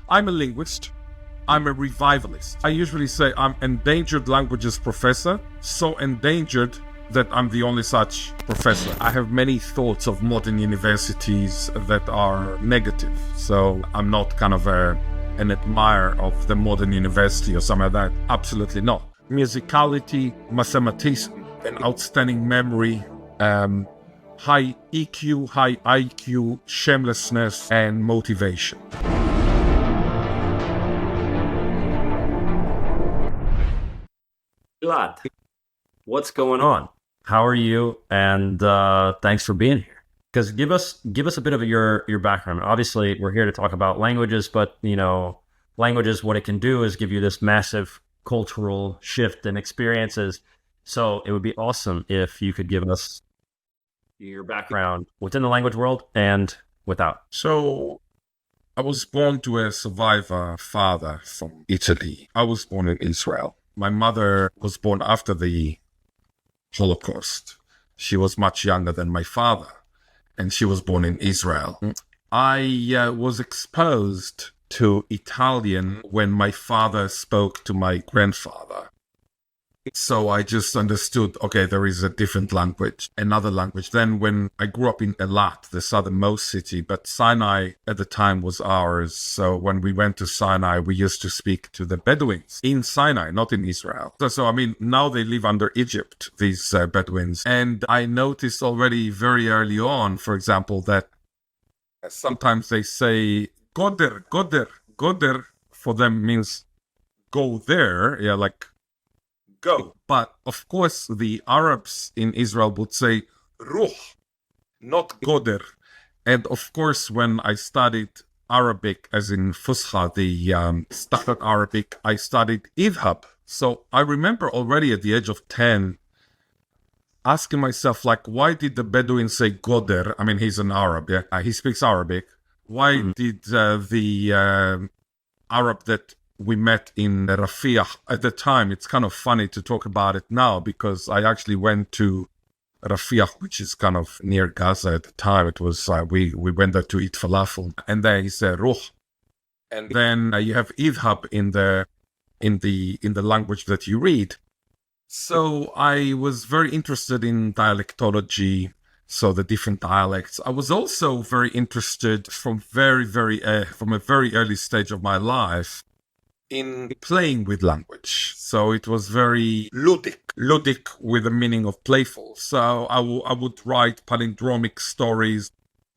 I'm a linguist. I'm a revivalist. I usually say I'm endangered languages professor, so endangered that I'm the only such professor. I have many thoughts of modern universities that are negative, so I'm not kind of an admirer of the modern university or something like that. Absolutely not. Musicality, mathematicity, an outstanding memory, high EQ, high IQ, shamelessness, and motivation. Glad. What's going on? How are you? And thanks for being here. Because give us a bit of your background. Obviously, we're here to talk about languages, but languages, what it can do is give you this massive cultural shift and experiences. So it would be awesome if you could give us your background within the language world and without. So, I was born to a survivor father from Italy. I was born in Israel. My mother was born after the Holocaust. She was much younger than my father, and she was born in Israel. I was exposed to Italian when my father spoke to my grandfather. So I just understood, okay, there is a different language, another language. Then when I grew up in Eilat, the southernmost city, but Sinai at the time was ours. So when we went to Sinai, we used to speak to the Bedouins in Sinai, not in Israel. So I mean, now they live under Egypt, these Bedouins. And I noticed already very early on, for example, that sometimes they say, Goder, Goder, Goder, for them means go there. Yeah, like, go. But of course, the Arabs in Israel would say ruh, not goder. And of course, when I studied Arabic, as in Fusha, the standard Arabic, I studied idhab. So I remember already at the age of 10 asking myself, like, why did the Bedouin say goder? I mean, he's an Arab, yeah? He speaks Arabic. Why did the Arab that we met in Rafiah at the time? It's kind of funny to talk about it now because I actually went to Rafiah, which is kind of near Gaza at the time. It was we went there to eat falafel, and there he said ruh, and then you have idhab in the language that you read. So I was very interested in dialectology. So the different dialects. I was also very interested from from a very early stage of my life in playing with language. So it was very ludic with the meaning of playful. So I would write palindromic stories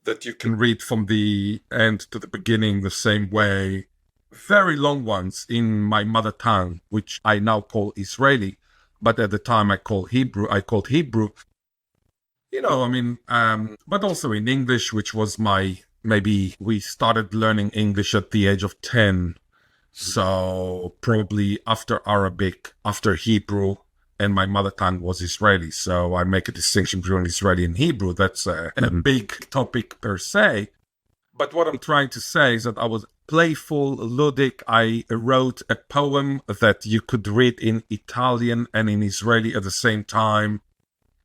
that you can read from the end to the beginning the same way. Very long ones in my mother tongue, which I now call Israeli, but at the time I called Hebrew. But also in English, which was maybe we started learning English at the age of 10. So probably after Arabic, after Hebrew, and my mother tongue was Israeli. So I make a distinction between Israeli and Hebrew. That's a big topic per se. But what I'm trying to say is that I was playful, ludic. I wrote a poem that you could read in Italian and in Israeli at the same time.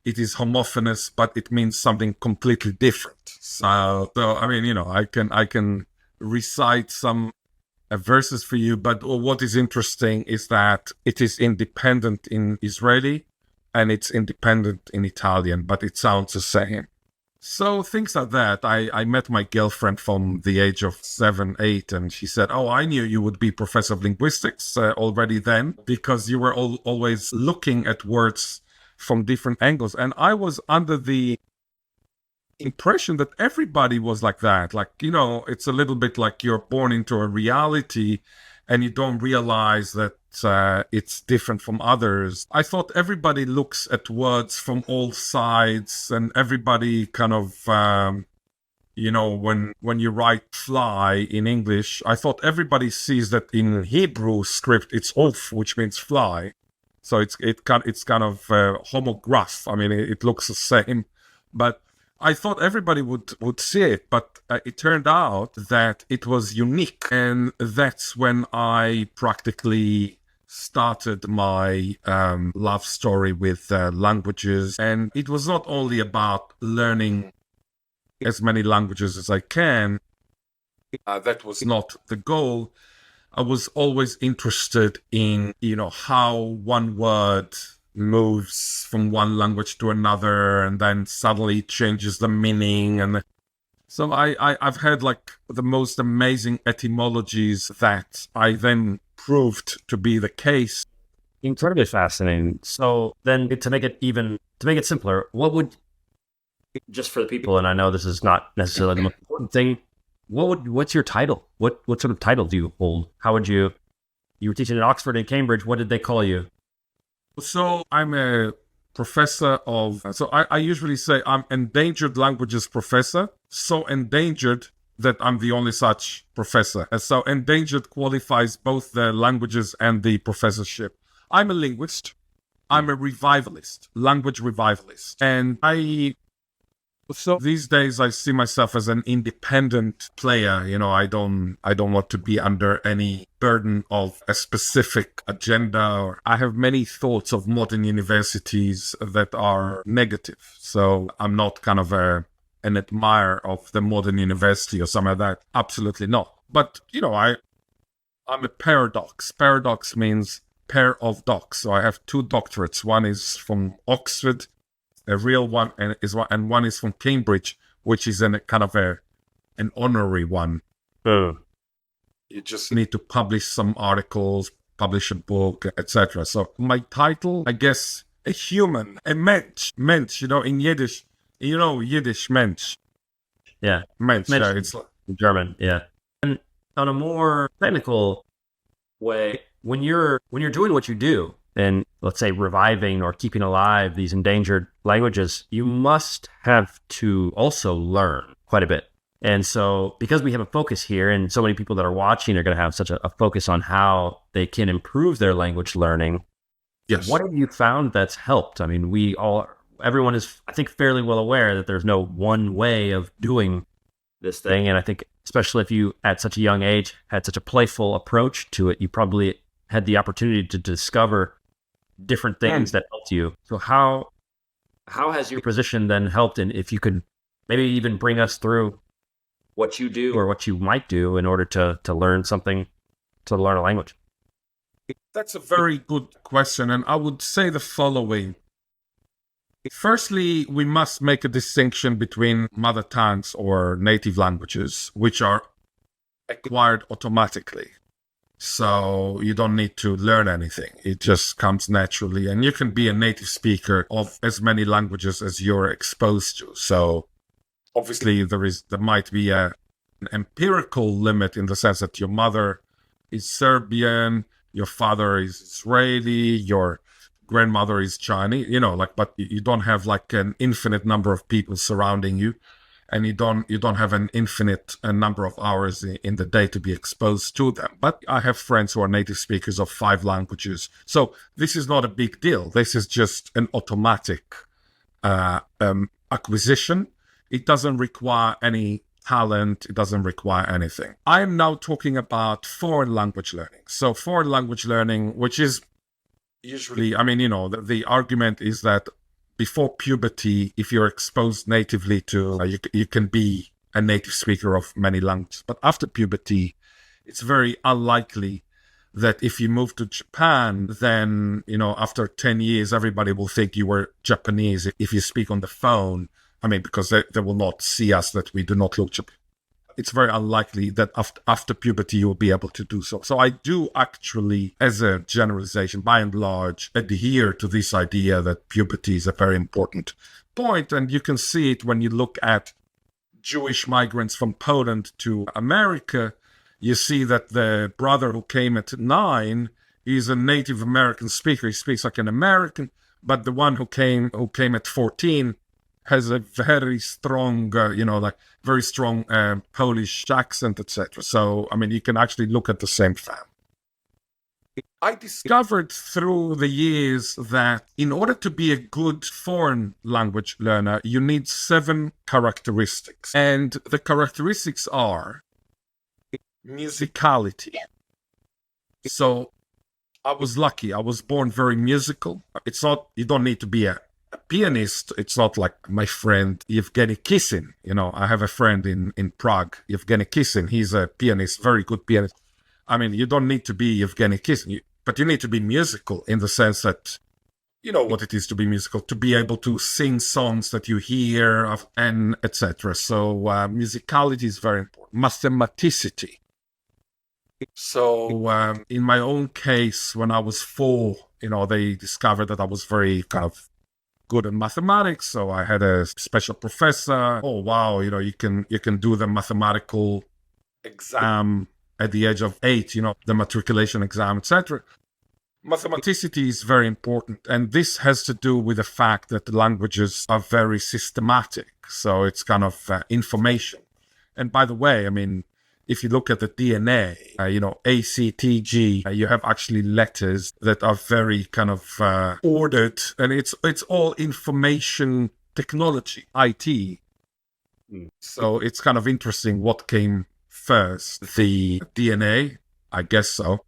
It is homophonous, but it means something completely different. So I mean, I can recite some verses for you, but what is interesting is that it is independent in Israeli and it's independent in Italian, but it sounds the same. So things like that. I met my girlfriend from the age of 7, 8, and she said, oh, I knew you would be professor of linguistics already then, because you were always looking at words from different angles. And I was under the impression that everybody was like that. Like, it's a little bit like you're born into a reality and you don't realize that it's different from others. I thought everybody looks at words from all sides, and everybody kind of, when you write fly in English, I thought everybody sees that in Hebrew script it's ulf, which means fly. So it's kind of homograph. I mean, it looks the same, but I thought everybody would see it, but it turned out that it was unique. And that's when I practically started my love story with languages. And it was not only about learning as many languages as I can. That was not the goal. I was always interested in, how one word moves from one language to another and then suddenly changes the meaning. And so I've had like the most amazing etymologies that I then proved to be the case. Incredibly fascinating. So then to make it simpler, what would, just for the people, and I know this is not necessarily the most important thing, what's your title? What sort of title do you hold? How would you were teaching at Oxford and Cambridge, what did they call you? So I'm a professor so I usually say I'm endangered languages professor. So endangered that I'm the only such professor. And so endangered qualifies both the languages and the professorship. I'm a linguist. I'm a revivalist, language revivalist. And so these days I see myself as an independent player. I don't want to be under any burden of a specific agenda. Or I have many thoughts of modern universities that are negative. So I'm not kind of an admirer of the modern university or something like that. Absolutely not. But I'm a paradox. Paradox means pair of docs. So I have two doctorates. One is from Oxford, a real one, and one is from Cambridge, which is an honorary one. Oh. You just need to publish some articles, publish a book, etc. So my title, I guess, a human, a Mensch. Mensch, in Yiddish, Yiddish Mensch. Yeah, Mensch. Mensch, Yeah, it's German. Yeah, and on a more technical way, when you're doing what you do, and let's say reviving or keeping alive these endangered languages, you must have to also learn quite a bit. And so because we have a focus here and so many people that are watching are going to have such a focus on how they can improve their language learning. Yes. What have you found that's helped? I mean, everyone is, I think, fairly well aware that there's no one way of doing this thing. And I think especially if you, at such a young age, had such a playful approach to it, you probably had the opportunity to discover different things that helped you. So how has your position then helped? And if you could maybe even bring us through what you do or what you might do in order to learn something, to learn a language. That's a very good question. And I would say the following. Firstly, we must make a distinction between mother tongues or native languages, which are acquired automatically. So you don't need to learn anything. It just comes naturally. And you can be a native speaker of as many languages as you're exposed to. So obviously there might be an empirical limit in the sense that your mother is Serbian, your father is Israeli, your grandmother is Chinese, but you don't have like an infinite number of people surrounding you. And you don't have an infinite number of hours in the day to be exposed to them. But I have friends who are native speakers of 5 languages. So this is not a big deal. This is just an automatic acquisition. It doesn't require any talent. It doesn't require anything. I am now talking about foreign language learning. So foreign language learning, which is usually, the argument is that before puberty, if you're exposed natively to, you can be a native speaker of many languages. But after puberty, it's very unlikely that if you move to Japan, then, after 10 years, everybody will think you were Japanese if you speak on the phone. Because they will not see us, that we do not look Japanese. It's very unlikely that after puberty you will be able to do so. So I do actually, as a generalization, by and large, adhere to this idea that puberty is a very important point. And you can see it when you look at Jewish migrants from Poland to America. You see that the brother who came at 9 is a Native American speaker. He speaks like an American. But the one who came at 14 has a very strong, very strong Polish accent, etc. So, you can actually look at the same family. I discovered through the years that in order to be a good foreign language learner, you need 7 characteristics. And the characteristics are musicality. So I was lucky. I was born very musical. It's not, you don't need to be a a pianist, it's not like my friend Yevgeny Kissin. I have a friend in Prague, Yevgeny Kissin. He's a pianist, very good pianist. I mean, you don't need to be Yevgeny Kissin, but you need to be musical in the sense that you know what it is to be musical, to be able to sing songs that you hear and etc. So musicality is very important. Mathematicity. So in my own case, when I was 4, they discovered that I was very kind of good at mathematics. So I had a special professor. Oh wow, you can do the mathematical exam at the age of 8. The matriculation exam, etc. Mathematicity is very important, and this has to do with the fact that languages are very systematic. So it's kind of information. And by the way, I mean, if you look at the DNA, A, C, T, G, you have actually letters that are very kind of ordered, and it's all information technology, IT. So it's kind of interesting what came first, the DNA, I guess so.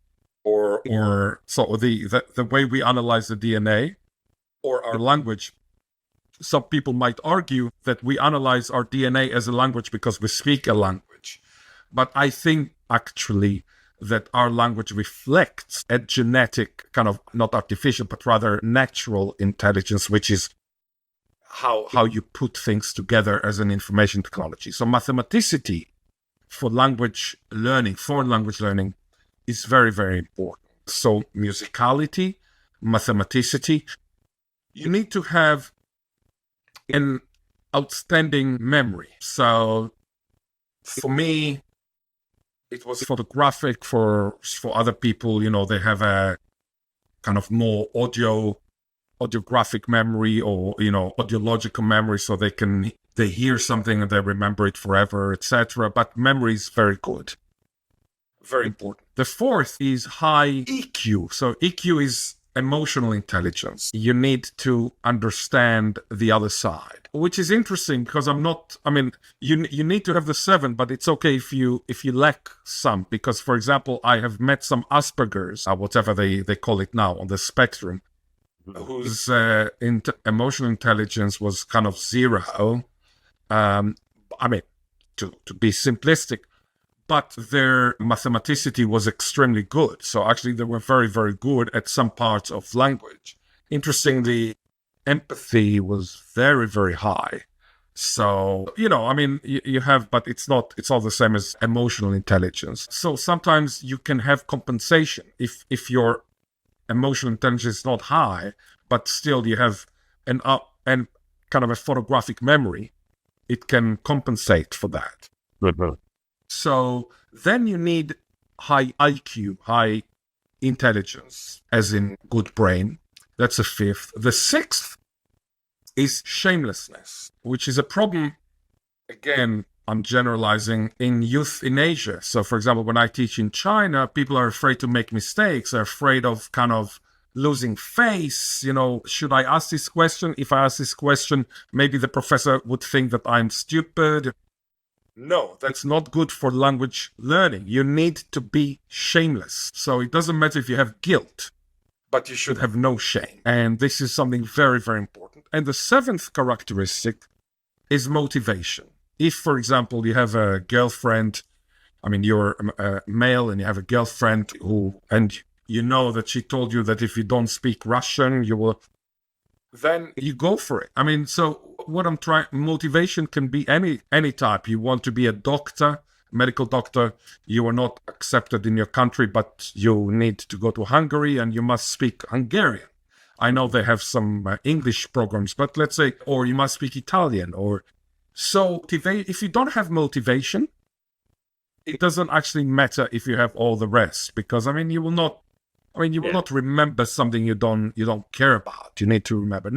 Or so the way we analyze the DNA or our language. Some people might argue that we analyze our DNA as a language because we speak a language. But I think actually that our language reflects a genetic kind of, not artificial, but rather natural intelligence, which is how you put things together as an information technology. So mathematicity for language learning, foreign language learning, is very, very important. So musicality, mathematicity, you need to have an outstanding memory. So for me, it was photographic. For other people, they have a kind of more audiographic memory or, audiological memory, so they hear something and they remember it forever, etc. But memory is very good. Very important. The fourth is high EQ. So EQ is emotional intelligence. You need to understand the other side, which is interesting because you need to have the 7, but it's okay if you lack some, because for example, I have met some Asperger's, whatever they call it now, on the spectrum, whose emotional intelligence was kind of 0. To be simplistic, but their mathematicity was extremely good. So actually they were very, very good at some parts of language. Interestingly, empathy was very, very high. So, you have, but it's all the same as emotional intelligence. So sometimes you can have compensation if your emotional intelligence is not high, but still you have and kind of a photographic memory. It can compensate for that. So then you need high IQ, high intelligence, as in good brain. That's the 5th. The 6th is shamelessness, which is a problem, again, I'm generalizing, in youth in Asia. So for example, when I teach in China, people are afraid to make mistakes. They're afraid of kind of losing face. Should I ask this question? If I ask this question, maybe the professor would think that I'm stupid. No, that's not good for language learning. You need to be shameless. So it doesn't matter if you have guilt, but you should have no shame. And this is something very, very important. And the 7th characteristic is motivation. If, for example, you have a girlfriend, you're a male and you have a girlfriend and you know that she told you that if you don't speak Russian, you will, then you go for it. So what I'm trying, motivation can be any type. You want to be a doctor, medical doctor, you are not accepted in your country, but you need to go to Hungary and you must speak Hungarian. I know they have some English programs, but let's say, or you must speak Italian. So if you don't have motivation, it doesn't actually matter if you have all the rest, because you will not remember something you don't care about. You need to remember.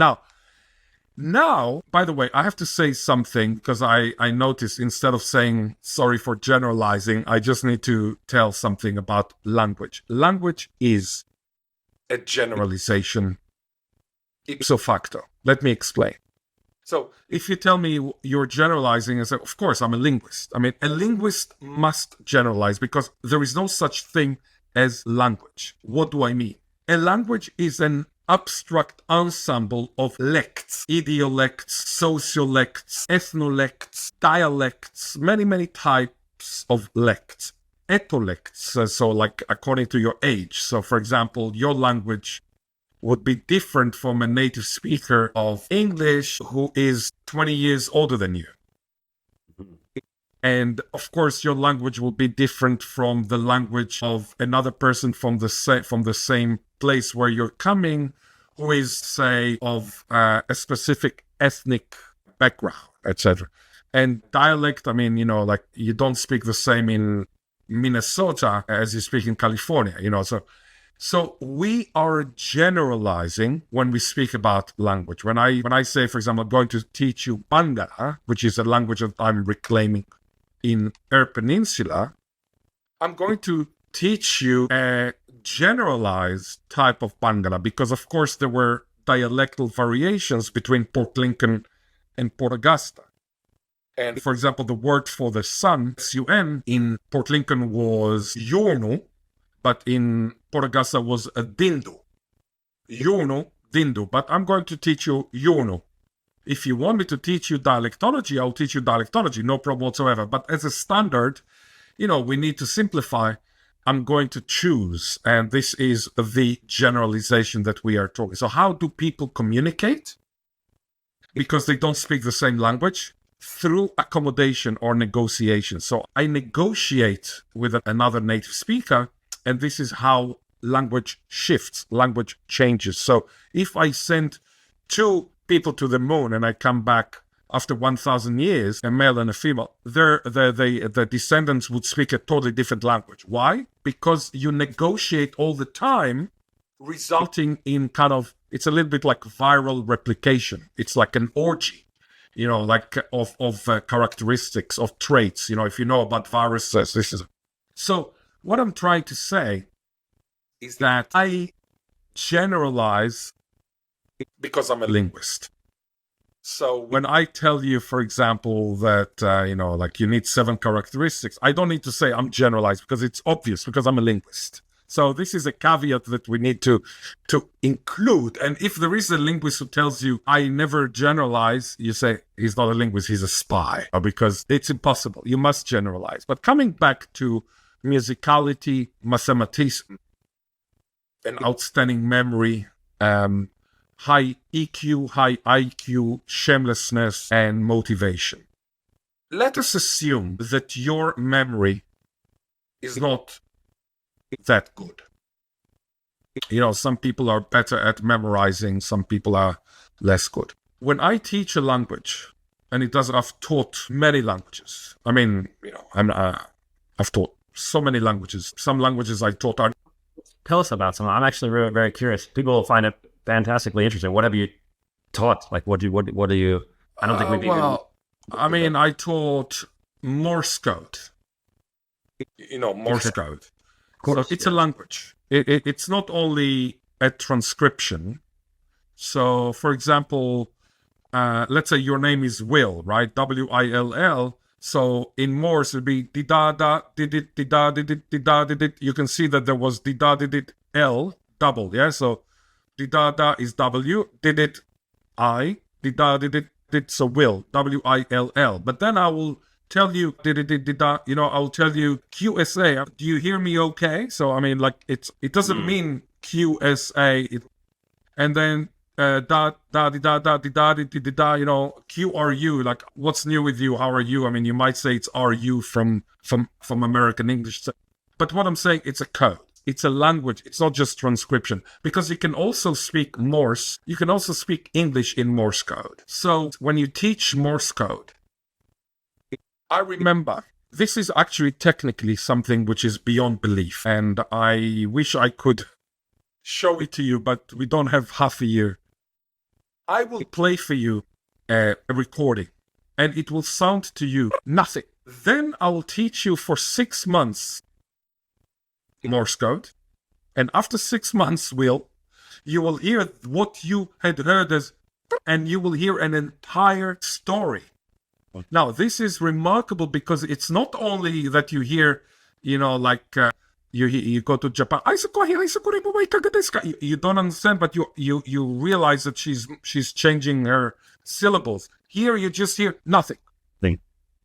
Now, by the way, I have to say something, because I noticed instead of saying sorry for generalizing, I just need to tell something about language. Language is a generalization ipso facto. Let me explain. So if you tell me you're generalizing, I say, of course, I'm a linguist. A linguist must generalize because there is no such thing as language. What do I mean? A language is an abstract ensemble of lects, idiolects, sociolects, ethnolects, dialects, many, many types of lects. Etolects, so like according to your age. So for example, your language would be different from a native speaker of English who is 20 years older than you. And of course, your language will be different from the language of another person from the same place where you're coming, who is, say, of a specific ethnic background, etc. And dialect, I mean, like you don't speak the same in Minnesota as you speak in California, So we are generalizing when we speak about language. When I say, for example, I'm going to teach you Bangala, which is a language that I'm reclaiming in Air Peninsula, I'm going to teach you a generalized type of Bangala because, of course, there were dialectal variations between Port Lincoln and Port Augusta. And, for example, the word for the sun, S-U-N, in Port Lincoln was yorno, but in Port Augusta was a dindu. Yorno, dindu. But I'm going to teach you yorno. If you want me to teach you dialectology, I'll teach you dialectology, no problem whatsoever. But as a standard, we need to simplify. I'm going to choose, and this is the generalization that we are talking. So how do people communicate? Because they don't speak the same language? Through accommodation or negotiation. So I negotiate with another native speaker, and this is how language shifts, language changes. So if I send two people to the moon and I come back after 1,000 years, a male and a female, the descendants would speak a totally different language. Why? Because you negotiate all the time, resulting in kind of, it's a little bit like viral replication. It's like an orgy, like of characteristics, of traits. If you know about viruses, this is. So what I'm trying to say is that I generalize because I'm a linguist. So when I tell you, for example, that, like you need 7 characteristics, I don't need to say I'm generalized because it's obvious because I'm a linguist. So this is a caveat that we need to include. And if there is a linguist who tells you, I never generalize, you say, he's not a linguist, he's a spy, because it's impossible. You must generalize. But coming back to musicality, mathematicity, an outstanding memory, high EQ, high IQ, shamelessness, and motivation. Let us assume that your memory is not that good. Some people are better at memorizing, some people are less good. When I teach a language, and I've taught many languages. I mean, I've taught so many languages. Some languages I taught are. Tell us about some. I'm actually very, very curious. People will find it fantastically interesting. What have you taught? Like, what do you? I don't think we've I taught Morse code. Morse code. So it's a language. It's not only a transcription. So, for example, let's say your name is Will, right? W-I-L-L. So in Morse, it'd be di-da-da, did-it, di-da, did-it, di-da, did-it. You can see that there was di-da, did-it, L, double, yeah? So di-da-da is W, did-it, I, di-da, did-it, did, so Will, W-I-L-L. But then I will tell you, did-it-da, I'll tell you QSA. Do you hear me okay? So, I mean, like, it doesn't mean QSA. And then QRU, like, what's new with you? How are you? I mean, you might say it's RU from American English. But what I'm saying, it's a code. It's a language. It's not just transcription. Because you can also speak Morse. You can also speak English in Morse code. So when you teach Morse code, I remember, this is actually technically something which is beyond belief. And I wish I could show it to you, but we don't have half a year. I will play for you a recording, and it will sound to you nothing. Then I will teach you for 6 months Morse code, and after 6 months, you will hear what you had heard as, and you will hear an entire story. Now, this is remarkable because it's not only that you hear, you go to Japan. You don't understand, but you realize that she's changing her syllables. Here you just hear nothing.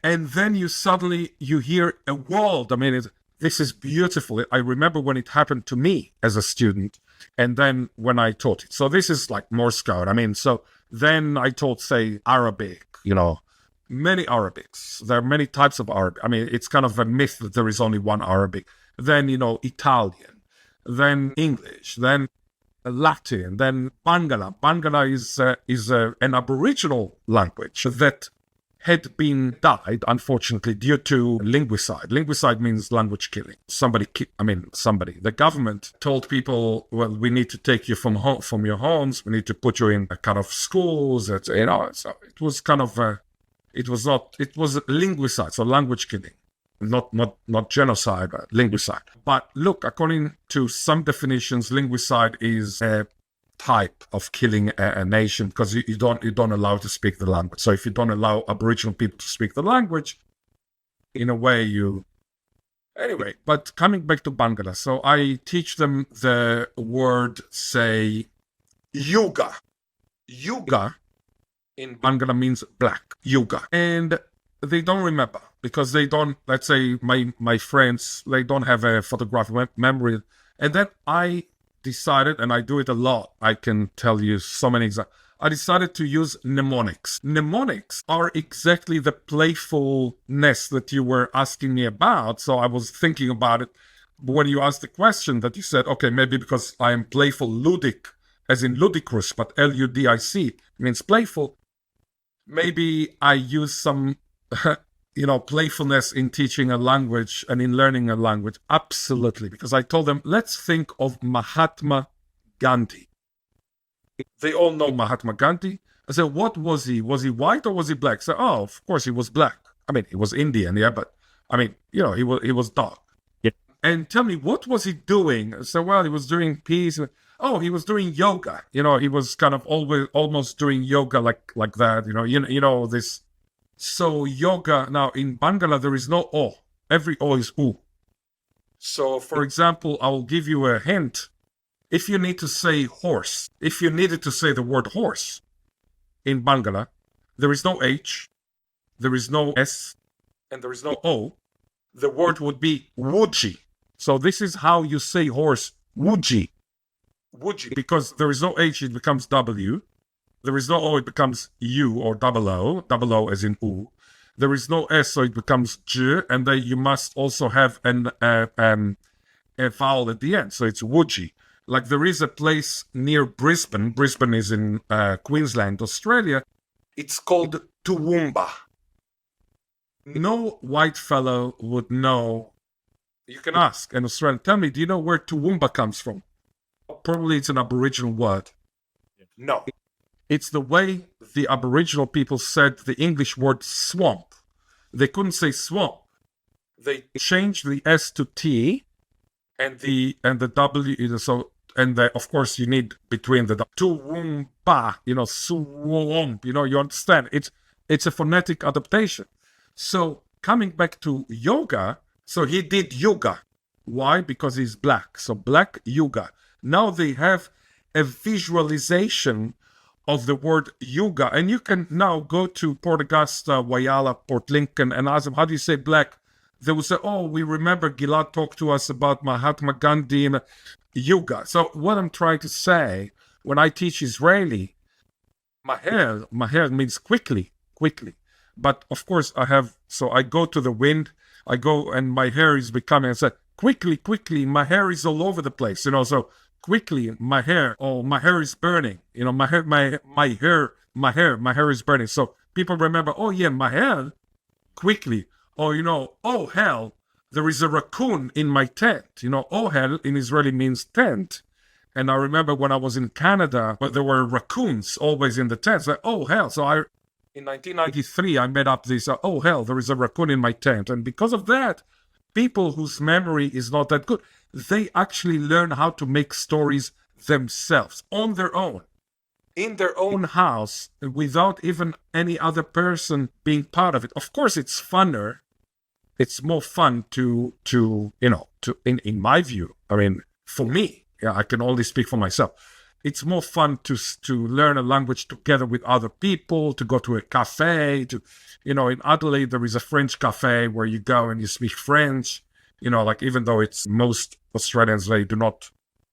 And then you suddenly you hear a world. I mean, this is beautiful. I remember when it happened to me as a student, and then when I taught it. So this is like Morse code. I mean, so then I taught, say, Arabic, many Arabics. There are many types of Arabic. I mean, it's kind of a myth that there is only one Arabic. Then, Italian, then English, then Latin, then Bangala. Bangala is an Aboriginal language that had been died, unfortunately, due to linguicide. Linguicide means language killing. Somebody. The government told people, well, we need to take you from your homes. We need to put you in a kind of schools. So it was kind of, it was linguicide, so language killing. Not genocide, but linguicide. But look, according to some definitions, linguicide is a type of killing a nation because you don't allow to speak the language. So if you don't allow Aboriginal people to speak the language, in a way Anyway, but coming back to Bangala, so I teach them the word, say, yuga. Yuga in Bangala means black. Yuga. And they don't remember because they don't, let's say my friends, they don't have a photographic memory. And then I decided, and I do it a lot, I can tell you so many examples. I decided to use mnemonics. Mnemonics are exactly the playfulness that you were asking me about. So I was thinking about it when you asked the question that you said, okay, maybe because I am playful, ludic, as in ludicrous, but Ludic means playful. Maybe I use some, playfulness in teaching a language and in learning a language. Absolutely. Because I told them, let's think of Mahatma Gandhi. They all know Mahatma Gandhi. I said, what was he? Was he white or was he black? I said, oh, of course he was black. I mean, he was Indian, yeah, but I mean, he was dark. Yeah. And tell me, what was he doing? I said, well, he was doing peace. Oh, he was doing yoga. He was kind of almost doing yoga like that. This. So yoga, now in Bangala, there is no O. Every O is U. So, for example, I'll give you a hint. If you need to say horse, if you needed to say the word horse in Bangala, there is no H, there is no S, and there is no O. The word would be wuji. So this is how you say horse, wuji. Wuji. Because there is no H, it becomes W. There is no O, it becomes U or double O as in U. There is no S, so it becomes J, and then you must also have a vowel at the end, so it's wuji. Like there is a place near Brisbane. Brisbane is in Queensland, Australia. It's called Toowoomba. No white fellow would know. You can ask an Australian, tell me, do you know where Toowoomba comes from? Probably it's an Aboriginal word. No. It's the way the Aboriginal people said the English word swamp. They couldn't say swamp. They changed the S to T and the W, so of course you need between the Toowoomba, swamp, you understand. It's a phonetic adaptation. So coming back to yoga, so he did yoga. Why? Because he's black. So black yoga. Now they have a visualization of the word yoga. And you can now go to Port Augusta, Whyalla, Port Lincoln, and ask them, how do you say black? They will say, oh, we remember Gilad talked to us about Mahatma Gandhi and yoga. So what I'm trying to say, when I teach Israeli, maher means quickly. But of course I go to the wind, I go and my hair is becoming, I say, quickly, my hair is all over the place, so quickly, my hair is burning, my hair is burning. So people remember, oh yeah, my hair, quickly. Or, oh hell, there is a raccoon in my tent. Oh hell in Israeli means tent. And I remember when I was in Canada, there were raccoons always in the tent. Like, oh hell. So in 1993, I made up this, oh hell, there is a raccoon in my tent. And because of that, people whose memory is not that good, they actually learn how to make stories themselves, on their own, in their own house, without even any other person being part of it. Of course, it's funner it's more fun to in my view. I mean, for me, yeah, I can only speak for myself. It's more fun to learn a language together with other people, to go to a cafe. In Adelaide, there is a French cafe where you go and you speak French. Like, even though it's most Australians, they do not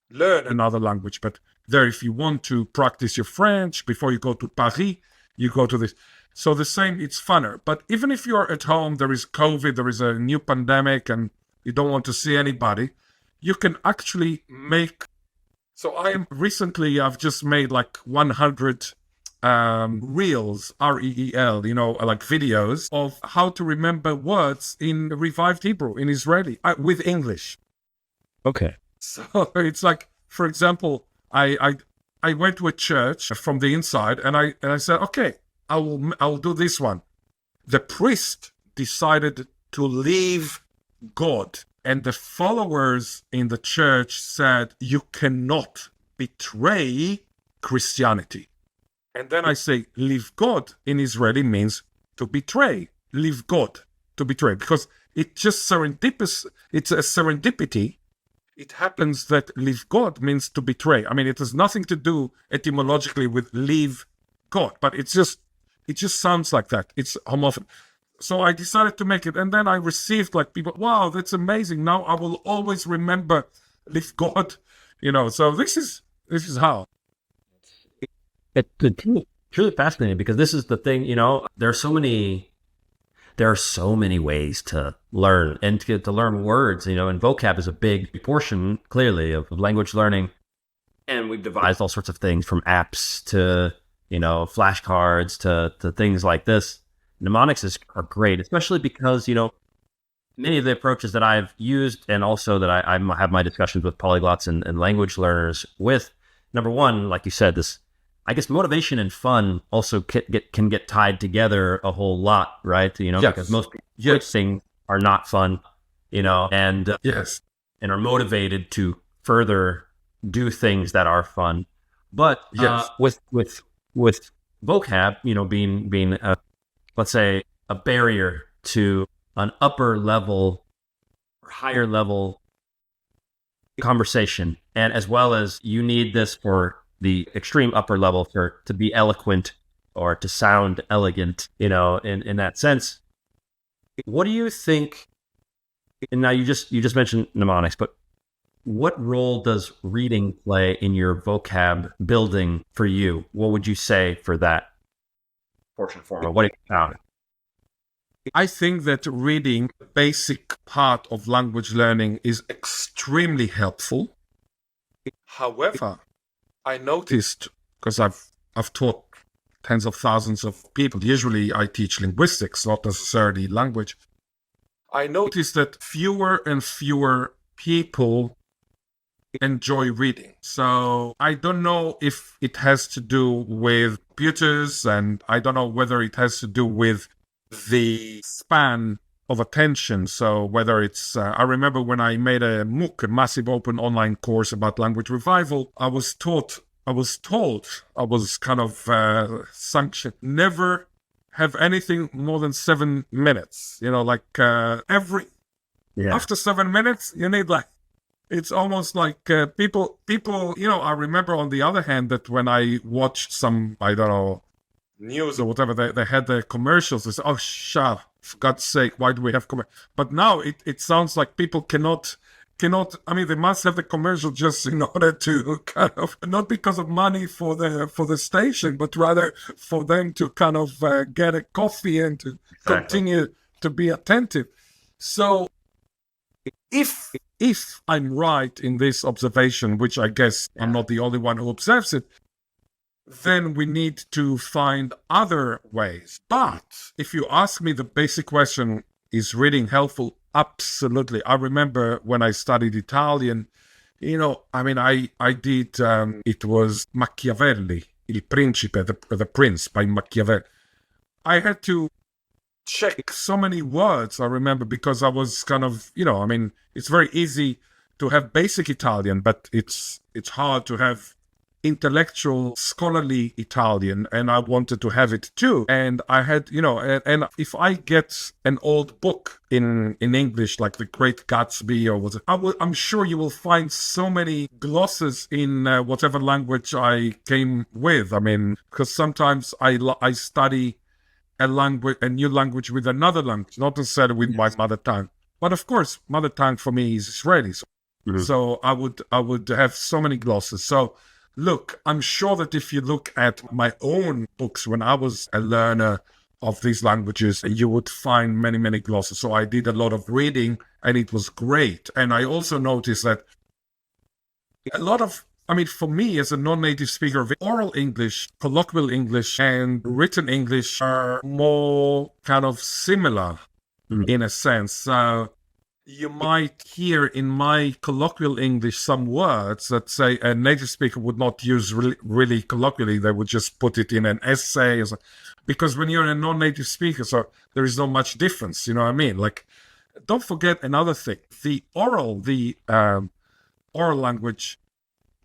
learn another language, but there, if you want to practice your French before you go to Paris, you go to this. So the same, it's funner. But even if you're at home, there is COVID, there is a new pandemic, and you don't want to see anybody, you can actually make. So I've just made like 100 reels, REEL, like videos of how to remember words in revived Hebrew, in Israeli, with English. Okay. So it's like, for example, I went to a church from the inside, and I said, okay, I'll do this one. The priest decided to leave God, and the followers in the church said, you cannot betray Christianity. And then I say, leave God in Israeli means to betray. Leave God, to betray, because it's just serendipitous. It's a serendipity. It happens that leave God means to betray. I mean, it has nothing to do etymologically with leave God, but it just sounds like that. It's homophone. So I decided to make it, and then I received like people, wow, that's amazing. Now I will always remember leave God, So this is how. It's truly fascinating, because this is the thing, there are so many ways to learn, and to learn words, and vocab is a big portion, clearly, of language learning. And we've devised all sorts of things, from apps to, flashcards to things like this. Mnemonics are great, especially because, many of the approaches that I've used, and also that I have my discussions with polyglots and language learners with, number one, like you said, this, I guess, motivation and fun also can get tied together a whole lot, right? Yes. Because most people things are not fun, and yes, and are motivated to further do things that are fun. But yes. With vocab, being let's say a barrier to an upper level or higher level conversation, and as well as you need this for the extreme upper level to be eloquent or to sound elegant, in that sense. What do you think? And now you just mentioned mnemonics, but what role does reading play in your vocab building for you? What would you say for that portion form? What have you found? I think that reading, the basic part of language learning, is extremely helpful. However, I noticed, because I've taught tens of thousands of people, usually I teach linguistics, not necessarily language. I noticed that fewer and fewer people enjoy reading. So I don't know if it has to do with computers, and I don't know whether it has to do with the span of attention. So whether it's, I remember when I made a MOOC, a massive open online course about language revival, I was told, I was kind of sanctioned, never have anything more than 7 minutes. After 7 minutes, you need it's almost like people, I remember on the other hand that when I watched some, I don't know, news or whatever, they had the commercials. They said, oh, for God's sake, why do we have commercials? But now it sounds like people cannot, I mean, they must have the commercial just in order to kind of, not because of money for the station, but rather for them to kind of get a coffee and to continue to be attentive. So if I'm right in this observation, which I guess I'm not the only one who observes it, then we need to find other ways. But if you ask me the basic question, is reading helpful? Absolutely. I remember when I studied Italian, I did, it was Machiavelli, Il Principe, the Prince by Machiavelli. I had to check so many words, I remember, because I was kind of, it's very easy to have basic Italian, but it's hard to have intellectual, scholarly Italian, and I wanted to have it too. And I had, and if I get an old book in English, like The Great Gatsby or whatever, I'm sure you will find so many glosses in whatever language I came with. I mean, because sometimes I study a new language with another language, not necessarily with my mother tongue. But of course, mother tongue for me is Israeli. So I would have so many glosses. So look, I'm sure that if you look at my own books when I was a learner of these languages, you would find many, many glosses. So I did a lot of reading and it was great. And I also noticed that for me as a non-native speaker, oral English, colloquial English, and written English are more kind of similar in a sense. So you might hear in my colloquial English some words that, say, a native speaker would not use really colloquially. They would just put it in an essay. Because when you're a non-native speaker, so there is not much difference, you know what I mean? Like, don't forget another thing. The oral language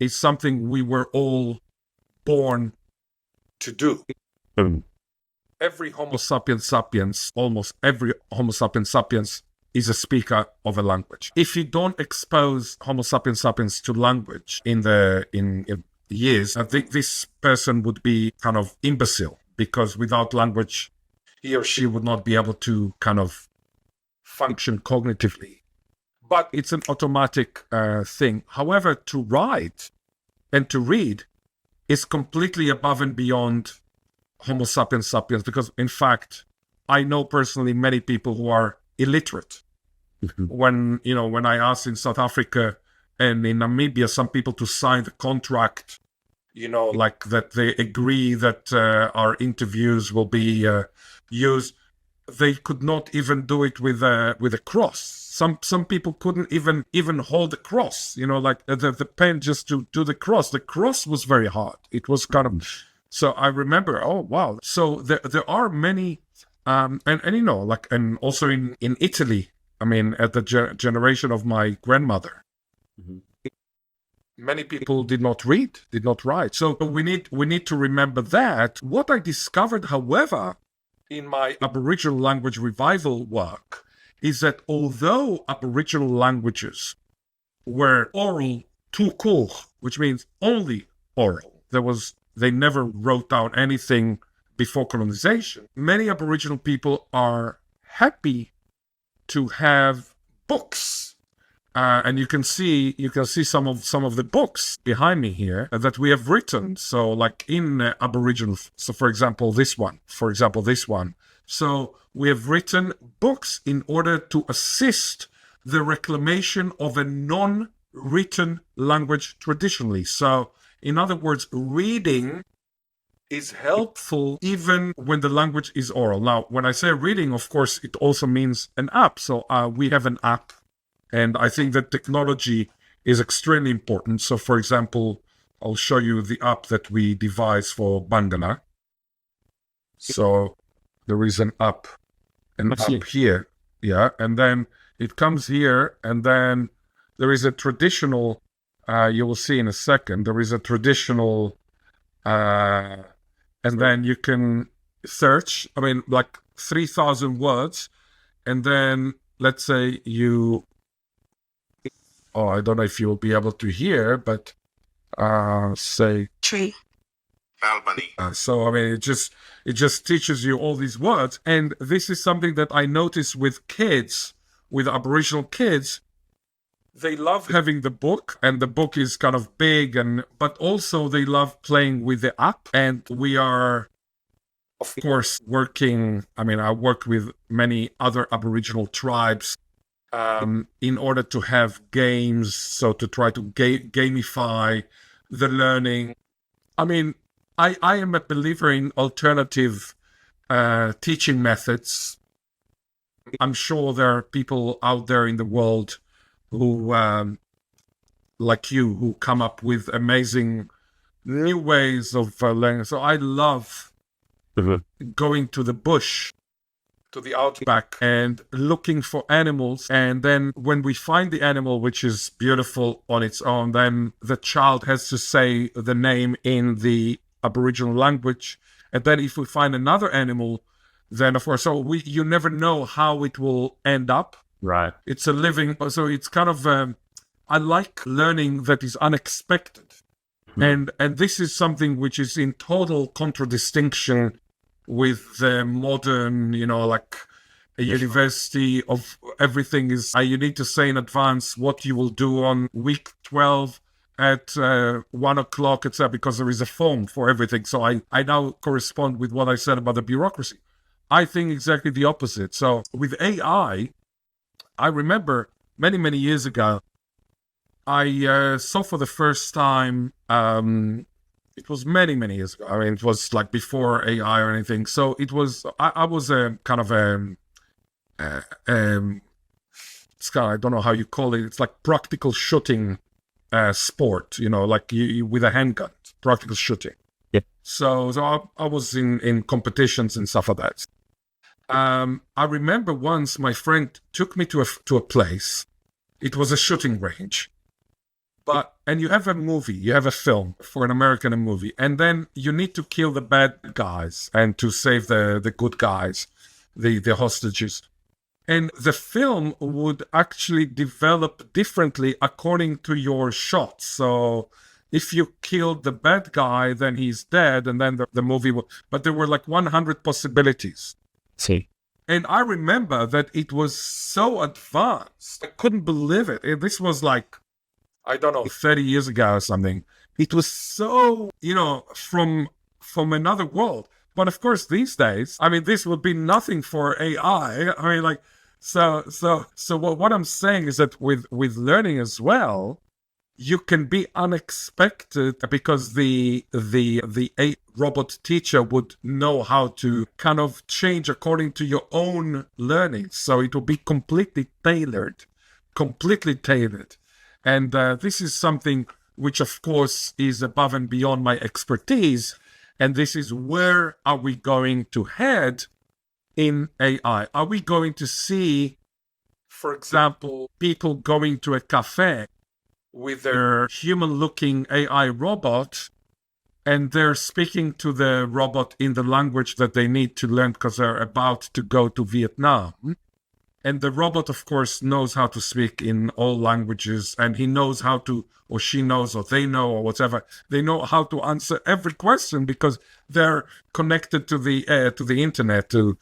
is something we were all born to do. Every Homo sapiens sapiens, almost every Homo sapiens sapiens, is a speaker of a language. If you don't expose Homo sapiens sapiens to language in years, I think this person would be kind of imbecile, because without language, he or she would not be able to kind of function cognitively. But it's an automatic thing. However, to write and to read is completely above and beyond Homo sapiens sapiens, because in fact, I know personally many people who are illiterate. When I asked in South Africa and in Namibia, some people to sign the contract, like that they agree that our interviews will be used, they could not even do it with a cross. Some people couldn't even hold the cross, like the pen just to do the cross. The cross was very hard. It was kind of, so I remember, oh wow. So there are many, and also in Italy, I mean, at the generation of my grandmother, many people did not read, did not write. So we need to remember that. What I discovered, however, in my Aboriginal language revival work, is that although Aboriginal languages were oral tout court, which means only oral, they never wrote down anything before colonization. Many Aboriginal people are happy to have books, and you can see some of the books behind me here that we have written. So, like in Aboriginal, so for example, this one. So we have written books in order to assist the reclamation of a non-written language traditionally. So, in other words, reading is helpful even when the language is oral. Now, when I say reading, of course, it also means an app. So we have an app, and I think that technology is extremely important. So, for example, I'll show you the app that we devised for Bangala. So there is an app here, yeah, and then it comes here, and then there is a traditional, you will see in a second, there is a traditional, and then you can search, like 3,000 words, and then let's say I don't know if you will be able to hear, but say tree. Albany. It just teaches you all these words, and this is something that I notice with kids, with Aboriginal kids. They love having the book, and the book is kind of big, but also they love playing with the app. And we are, of course, working. I work with many other Aboriginal tribes in order to have games, so to try to gamify the learning. I am a believer in alternative teaching methods. I'm sure there are people out there in the world who, like you, who come up with amazing new ways of learning. So I love going to the bush to the outback and looking for animals. And then when we find the animal, which is beautiful on its own, then the child has to say the name in the Aboriginal language. And then if we find another animal, then of course, so you never know how it will end up. Right. It's a living, so it's kind of, I like learning that is unexpected. And this is something which is in total contradistinction with the modern, like a university of everything is, you need to say in advance what you will do on week 12 at 1 o'clock, etc., because there is a form for everything. So I now correspond with what I said about the bureaucracy. I think exactly the opposite. So with AI, I remember many, many years ago, I saw for the first time, it was many, many years ago. I mean, it was like before AI or anything. So it was, I was a kind of it's kind of, I don't know how you call it. It's like practical shooting sport, like you with a handgun, practical shooting. Yeah. So I was in competitions and stuff like that. I remember once my friend took me to a place. It was a shooting range. And you have a movie, you have a film for an American movie, and then you need to kill the bad guys and to save the good guys, the hostages. And the film would actually develop differently according to your shots. So if you killed the bad guy, then he's dead, and then the movie will... But there were like 100 possibilities. See. And I remember that it was so advanced. I couldn't believe it. This was like, I don't know, 30 years ago or something. It was so, from another world. But of course, these days, I mean, this would be nothing for AI. I mean, like, so what I'm saying is that with learning as well, you can be unexpected because the robot teacher would know how to kind of change according to your own learning. So it will be completely tailored. And this is something which, of course, is above and beyond my expertise. And this is where are we going to head in AI? Are we going to see, for example, people going to a cafe with their human-looking AI robot, and they're speaking to the robot in the language that they need to learn because they're about to go to Vietnam? And the robot, of course, knows how to speak in all languages, and he knows how to, or she knows, or they know, or whatever. They know how to answer every question because they're connected to the internet, to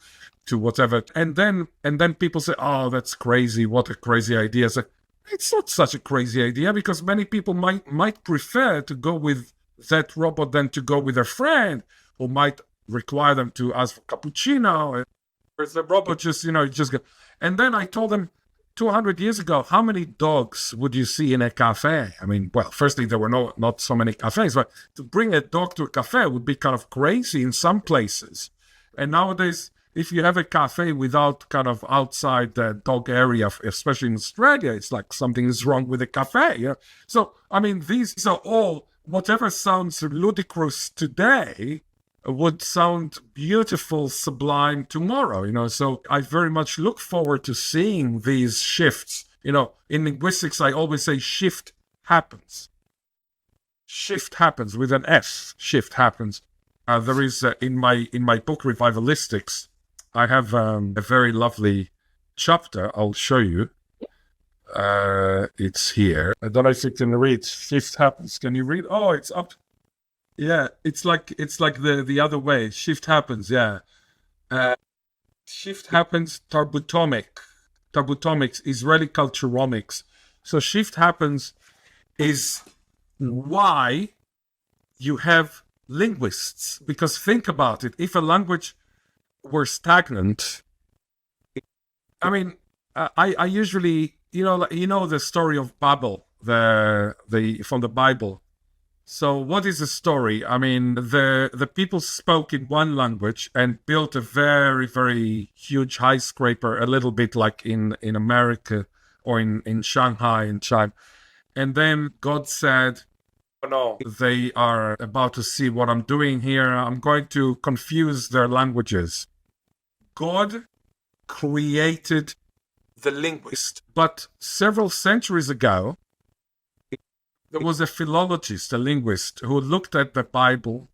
whatever. And then people say, "Oh, that's crazy! What a crazy idea!" So it's not such a crazy idea because many people might prefer to go with that robot than to go with a friend, or might require them to ask for cappuccino. Whereas the robot just go. And then I told them 200 years ago, how many dogs would you see in a cafe? I mean, well, firstly, there were not so many cafes, but to bring a dog to a cafe would be kind of crazy in some places. And nowadays, if you have a cafe without kind of outside the dog area, especially in Australia, it's like something is wrong with the cafe. So, I mean, these are all, whatever sounds ludicrous today would sound beautiful, sublime tomorrow, So I very much look forward to seeing these shifts. In linguistics, I always say shift happens. Shift happens with an S. Shift happens. There is, in my book, Revivalistics, I have a very lovely chapter. I'll show you. It's here. I don't know if you can read. Shift happens. Can you read? Oh, it's up. Yeah, it's like the other way. Shift happens, yeah. Shift happens, Tarbutomics, Israeli culturomics. So shift happens is why you have linguists. Because think about it, if a language were stagnant, I mean, I usually, the story of Babel, the from the Bible. So what is the story? I mean, the people spoke in one language and built a very, very huge skyscraper, a little bit like in America or in Shanghai in China. And then God said, "Oh no, they are about to see what I'm doing here. I'm going to confuse their languages." God created the linguist. But several centuries ago, there was a philologist, a linguist, who looked at the Bible,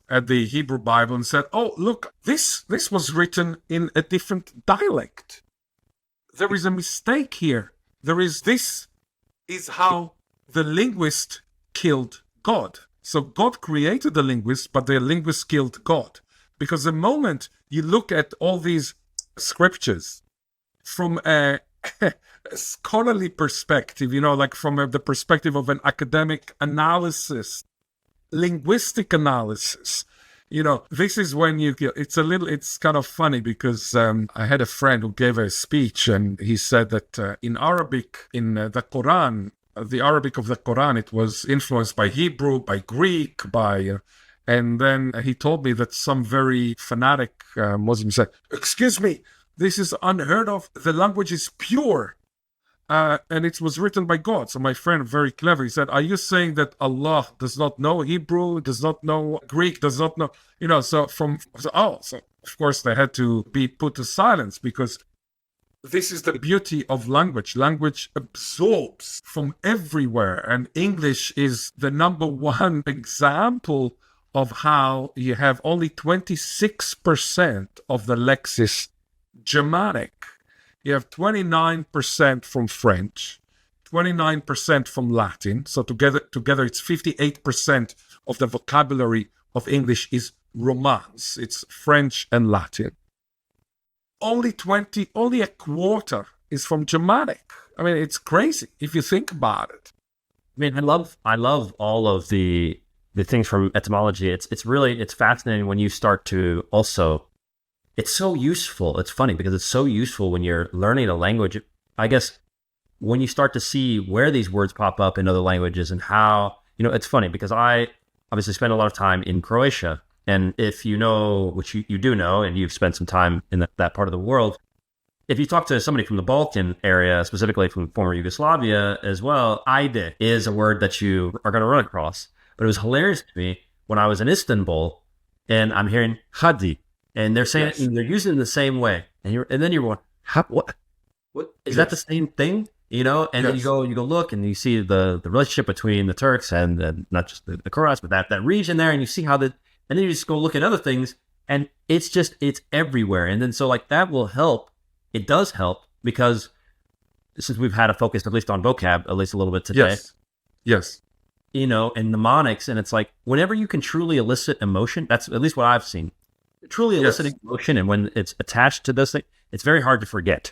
at the Hebrew Bible, and said, "Oh, look, this was written in a different dialect. There is a mistake here. This is how the linguist killed God. So God created the linguist, but the linguist killed God. Because the moment you look at all these scriptures from a scholarly perspective, like from the perspective of an academic analysis, linguistic analysis, this is when it's kind of funny because I had a friend who gave a speech and he said that in Arabic, in the Quran, the Arabic of the Quran, it was influenced by Hebrew, by Greek, and then he told me that some very fanatic Muslim said, "Excuse me, this is unheard of. The language is pure. And it was written by God." So my friend, very clever, he said, "Are you saying that Allah does not know Hebrew, does not know Greek, does not know, so of course they had to be put to silence because this is the beauty of language. Language absorbs from everywhere, and English is the number one example of how you have only 26% of the lexis Germanic. You have 29% from French, 29% from Latin. So together it's 58% of the vocabulary of English is Romance. It's French and Latin. Only a quarter is from Germanic. I mean, it's crazy if you think about it. I mean, I love all of the things from etymology. It's fascinating when you start to also. It's so useful. It's funny because it's so useful when you're learning a language. I guess when you start to see where these words pop up in other languages and how, it's funny because I obviously spend a lot of time in Croatia. And if you know, which you do know, and you've spent some time in that part of the world, if you talk to somebody from the Balkan area, specifically from former Yugoslavia as well, "ide" is a word that you are going to run across. But it was hilarious to me when I was in Istanbul and I'm hearing "hadi." And they're saying they're using it in the same way, and then you're going, what is that the same thing? And then you go look, and you see the relationship between the Turks and not just the Croats, but that region there, and you see how and then you just go look at other things, and it's everywhere. And then so that will help. It does help because since we've had a focus at least on vocab, at least a little bit today. Yes. And mnemonics, and it's whenever you can truly elicit emotion, that's at least what I've seen. Truly eliciting emotion, and when it's attached to this thing, it's very hard to forget.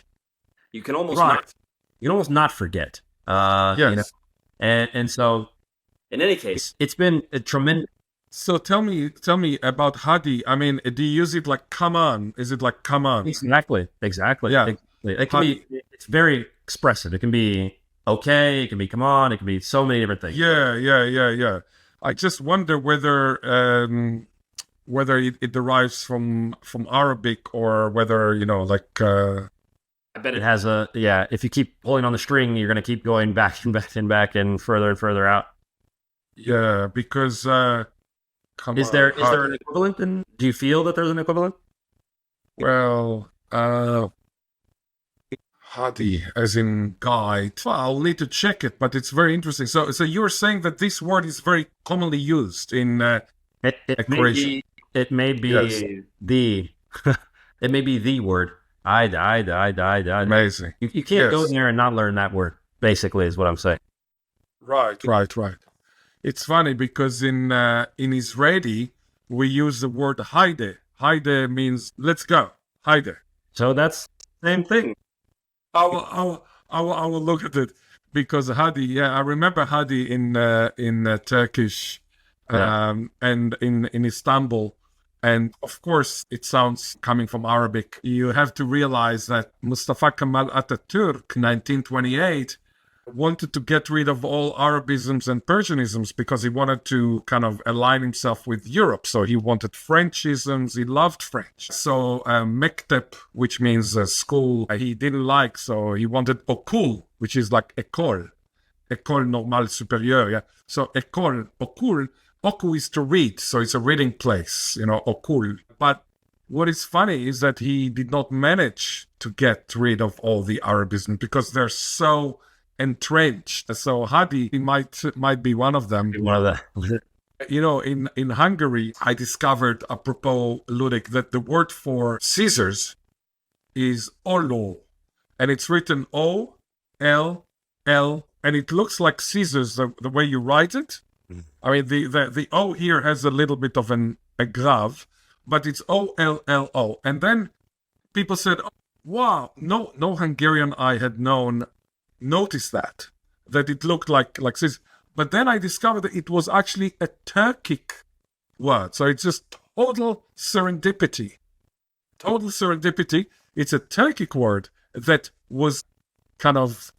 You can almost not forget. And so, in any case, it's been a tremendous. So tell me about Hadi. I mean, do you use it like "come on"? Is it like "come on"? Exactly. Yeah. It can be. It's very expressive. It can be okay. It can be "come on." It can be so many different things. Yeah. I just wonder whether it derives from Arabic or whether, I bet it has if you keep pulling on the string, you're going to keep going back and back and back and further out. Yeah, because, is there an equivalent? And do you feel that there's an equivalent? Well, Hadi, as in guide. Well, I'll need to check it, but it's very interesting. So you're saying that this word is very commonly used in Croatian. It may be the it may be the word. I. Amazing. You can't go there and not learn that word, basically, is what I'm saying. Right. It's funny because in Israeli, we use the word haide. Haide means let's go. Haide. So that's the same thing. I will look at it because Hadi, I remember Hadi in Turkish and in Istanbul. And of course, it sounds coming from Arabic. You have to realize that Mustafa Kemal Atatürk, 1928, wanted to get rid of all Arabisms and Persianisms because he wanted to kind of align himself with Europe. So he wanted Frenchisms. He loved French. So Mektep, which means school, he didn't like. So he wanted Okul, which is like école normale supérieure. Yeah. So école, Okul. Oku is to read, so it's a reading place, Okul. But what is funny is that he did not manage to get rid of all the Arabism because they're so entrenched. So Hadi might be one of them. One of the In Hungary, I discovered, apropos Ludic, that the word for scissors is Olo, and it's written O-L-L, and it looks like scissors the way you write it. I mean, the O here has a little bit of a grave, but it's O-L-L-O. And then people said, oh, wow, no Hungarian I had known noticed that it looked like scissors. But then I discovered that it was actually a Turkic word. So it's just total serendipity. Total serendipity. It's a Turkic word that was kind of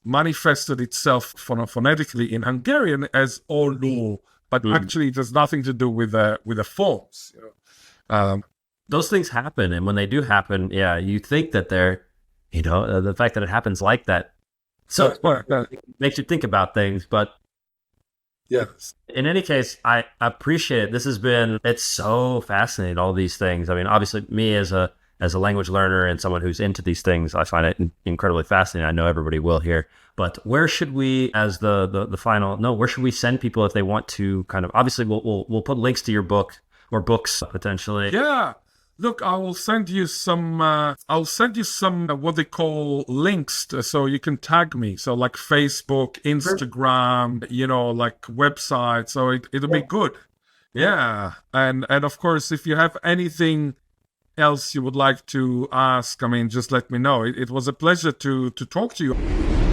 manifested itself phonetically in Hungarian as Olu, but actually it has nothing to do with the forms. Those things happen, and when they do happen, yeah, you think that they're, the fact that it happens like that, so it makes you think about things. But yes, in any case, I appreciate it. It's so fascinating, all these things. I mean, obviously, me as a language learner and someone who's into these things, I find it incredibly fascinating. I know everybody will here. But where should we, as the final note, where should we send people if they want to kind of, obviously we'll put links to your book or books potentially. Yeah. Look, I will send you some what they call links, so you can tag me. So like Facebook, Instagram, like website. So it'll be good. Yeah. And of course, if you have anything else you would like to ask, I mean, just let me know. It was a pleasure to talk to you.